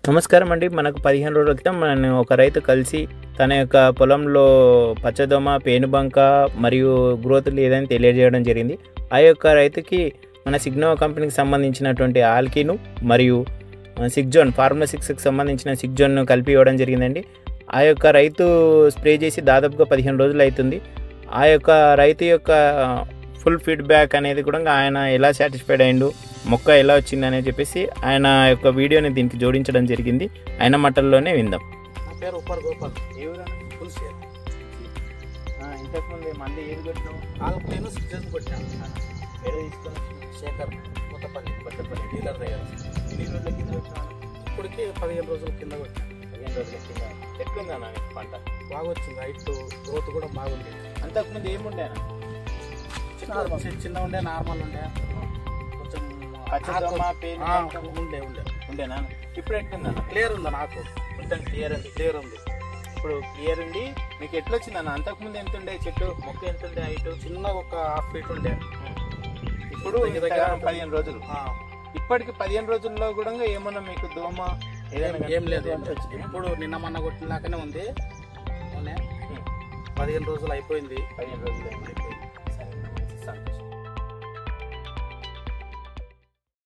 నమస్కారం అండి. మనకు 15 రోజుల క్రితం ఒక రైతు కలిసి తన యొక్క పొలంలో పచ్చదోమ, పేనుబంక మరియు గ్రోత్ లేదని తెలియజేయడం జరిగింది. ఆ యొక్క రైతుకి మన సిగ్నోవా కంపెనీకి సంబంధించినటువంటి ఆల్కీను మరియు సిగ్జోన్ ఫార్ములా 6కి సంబంధించిన సిగ్జోన్ను కలిపి ఇవ్వడం జరిగిందండి. ఆ యొక్క రైతు స్ప్రే చేసి దాదాపుగా 15 రోజులు అవుతుంది. ఆ యొక్క రైతు యొక్క ఫుల్ ఫీడ్బ్యాక్ అనేది కూడా ఆయన ఎలా సాటిస్ఫైడ్ అయ్యిండు, మొక్క ఎలా వచ్చింది అని చెప్పేసి ఆయన యొక్క వీడియోని దీనికి జోడించడం జరిగింది. ఆయన మాటల్లోనే విందాం. నా పేరు ఉప్పర్ గోపాల్. పులిసేరు. ఇంతకుముందు మళ్ళీ ఏది కొట్టినావు? ఆల్కలీన్ సిగ్జన్ కొట్టాను. ఏదో తీసుకొని శేఖర్ కొత్తపల్లి డీలర్ దగ్గర. ఎన్ని రోజుల కింద వచ్చినాను? ఇప్పటికి 15 రోజుల కింద కొట్టాను. 15 రోజుల కింద. ఎట్లుందన్నా పంట? బాగా వచ్చింది. హైట్ గ్రోత్ కూడా బాగుంది. అంతకుముందు ఏముండేనా? చిన్న ఉండే, నార్మల్ ఉండే, కొంచెం పచ్చదోమ, పేను ఉండేనా? ఇప్పుడు ఎట్లుందన్న? క్లియర్ ఉందా? నాకు మొత్తం క్లియర్ ఉంది. ఇప్పుడు క్లియర్ ఉండి మీకు ఎట్లా వచ్చిందన్న? అంతకుముందు ఎంత ఉండే చెట్టు, మొక్క ఎంత ఉండే హైట్? చిన్న ఒక ½ ఫీట్ ఉండే. ఇప్పుడు దగ్గర 15 రోజులు. ఇప్పటికి 15 రోజుల్లో కూడా ఏమన్నా మీకు దోమ ఏం లేదు. ఇప్పుడు నిన్న మొన్న కొట్టిన లాగానే ఉంది. 15 రోజులు అయిపోయింది. 15 రోజులు